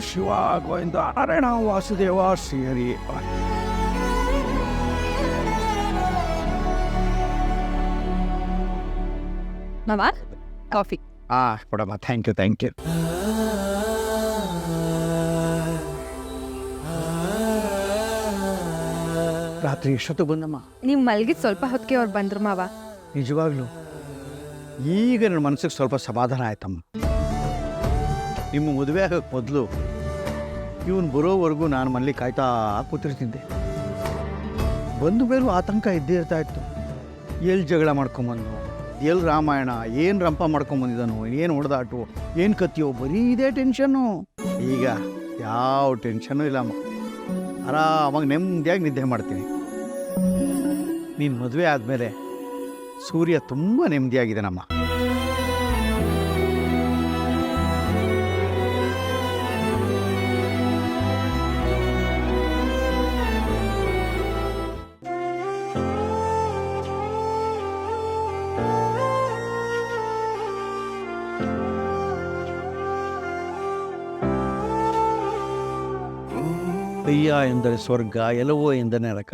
ಶಿವ ಗೋವಿಂದ ನಾರಾಯಣ ವಾಸುದೇವ ಶ್ರೀಹರಿ. ಮಾವ ಕಾಫಿ. ಕೊಡಮ್ಮ. Thank you thank you. ರಾತ್ರಿ ಎಷ್ಟೊತ್ತು ಬಂದಮ್ಮ? ನೀವು ಮಲಗಿದ ಸ್ವಲ್ಪ ಹೊತ್ತಿಗೆ ಅವ್ರು ಬಂದ್ರು ಮಾವ. ನಿಜವಾಗ್ಲೂ ಈಗ ನನ್ನ ಮನಸ್ಸಿಗೆ ಸ್ವಲ್ಪ ಸಮಾಧಾನ ಆಯ್ತಮ್ಮ. ನಿಮ್ಮ ಮದುವೆ ಆಗೋಕ್ಕೆ ಮೊದಲು ಇವನು ಬರೋವರೆಗೂ ನಾನು ಮನೇಲಿ ಕಾಯ್ತಾ ಕೂತಿರ್ತಿದ್ದೆ. ಬಂದ ಮೇಲೂ ಆತಂಕ ಇದ್ದೇ ಇರ್ತಾ ಇತ್ತು. ಎಲ್ಲಿ ಜಗಳ ಮಾಡ್ಕೊಂಬಂದು, ಎಲ್ಲಿ ರಾಮಾಯಣ, ಏನು ರಂಪ ಮಾಡ್ಕೊಂಬಂದಿದ್ದಾನು, ಏನು ಹೊಡೆದಾಟು, ಏನು ಕತ್ತಿಯೋ, ಬರೀ ಇದೇ ಟೆನ್ಷನ್ನು. ಈಗ ಯಾವ ಟೆನ್ಷನ್ನು ಇಲ್ಲಮ್ಮ. ಆರಾಮಾಗಿ ನೆಮ್ಮದಿಯಾಗಿ ನಿದ್ದೆ ಮಾಡ್ತೀನಿ. ನೀನು ಮದುವೆ ಆದಮೇಲೆ ಸೂರ್ಯ ತುಂಬ ನೆಮ್ಮದಿಯಾಗಿದ್ದಾನಮ್ಮ. ಕೈಯ ಎಂದರೆ ಸ್ವರ್ಗ, ಎಲವೋ ಎಂದರೆ ನರಕ.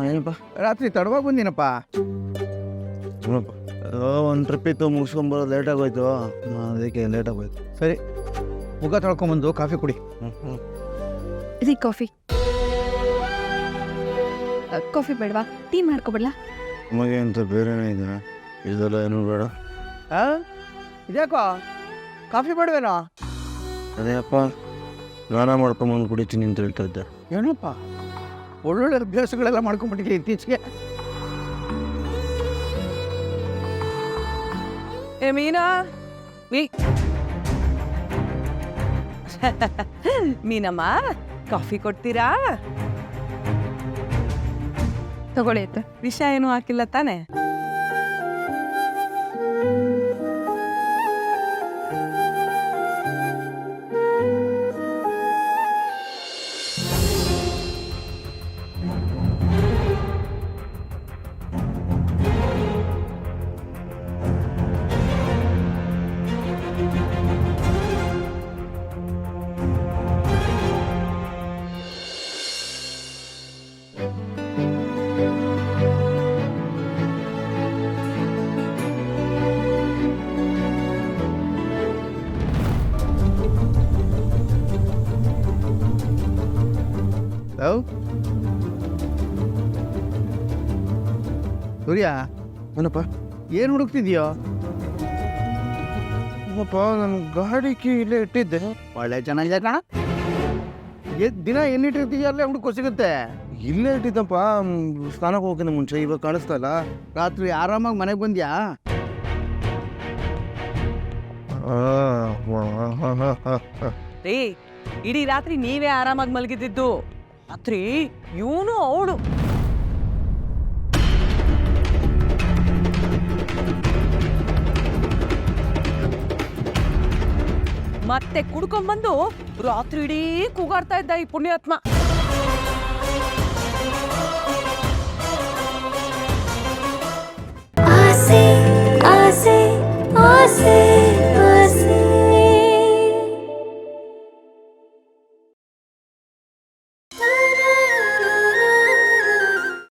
ಏನಪ್ಪ ರಾತ್ರಿ ತಡವಾಗಿ ಬಂದಿನಪ್ಪ. ಒಂದು ಟ್ರಿಪ್ ಇತ್ತು, ಮುಗಿಸ್ಕೊಂಬರೋದು ಲೇಟ್ ಆಗೋಯ್ತು, ಅದಕ್ಕೆ ಲೇಟ್ ಆಗೋಯ್ತು. ಸರಿ, ಮುಖ ತೊಳ್ಕೊಂಬಂದು ಕಾಫಿ ಕುಡಿ. ರೀ ಕಾಫಿ. ಕಾಫಿ ಬೇಡವಾ? ಟೀ ಮಾಡ್ಕೊಬಿಡ್ಲಾ? ನಮಗೆ ಅಂತ ಬೇರೆನೇ ಇದೆ, ಇದೆಲ್ಲ ಏನೂ ಬೇಡ. ಇದ್ಯಾಕೋ ಕಾಫಿ ಬೇಡವೇನೋ? ಅದೇ ಅಪ್ಪ, ಸ್ನಾನ ಮಾಡ್ಕೊಂಬಂದು ಕುಡಿತೀನಿ ಅಂತ ಹೇಳ್ತಾ ಇದ್ದೆ. ಏನಪ್ಪ ಒಳ್ಳೊಳ್ಳೆ ಅಭ್ಯಾಸಗಳೆಲ್ಲ ಮಾಡ್ಕೊಂಡ್ಬಿಟ್ಟಿದ್ದೆ ಇತ್ತೀಚೆಗೆ. ಏ ಮೀನಾ, ಮೀನಮ್ಮ ಕಾಫಿ ಕೊಡ್ತೀರಾ? ತಗೊಳ್ಳಿ ಅತ್ತೆ. ವಿಷ ಏನು ಹಾಕಿಲ್ಲ ತಾನೆ? ಸೂರ್ಯ, ಏನಪ್ಪ ಏನು ಹುಡುಕ್ತಿದ್ಯೋ? ಅಪ್ಪ, ನನ್ನ ಗಾಡಿ ಕೀ ಇಲ್ಲೇ ಇಟ್ಟಿದ್ದೆ. ಒಳ್ಳೆ ಚೆನ್ನಾಗಿದೆ ಕಣ. ದಿನ ಏನಿಟ್ಟಿರ್ತೀಯ ಅಲ್ಲೇ ಹುಡುಕೋ ಸಿಗುತ್ತೆ. ಇಲ್ಲೇ ಇಟ್ಟಿದ್ದಪ್ಪ, ಸ್ನಾನಕ್ಕೆ ಹೋಗೋಕ್ಕಿಂತ ಮುಂಚೆ. ಇವಾಗ ಕಾಣಿಸ್ತಾ ಇಲ್ಲ. ರಾತ್ರಿ ಆರಾಮಾಗಿ ಮನೆಗೆ ಬಂದ್ಯಾ? ರೀ, ಇಡೀ ರಾತ್ರಿ ನೀವೇ ಆರಾಮಾಗಿ ಮಲಗಿದ್ದು. ರಾತ್ರಿ ಇವನು ಅವಳು ಮತ್ತೆ ಕುಡ್ಕೊಂಡ್ಬಂದು ರಾತ್ರಿ ಇಡೀ ಕೂಗಾಡ್ತಾ ಇದ್ದ ಈ ಪುಣ್ಯಾತ್ಮ.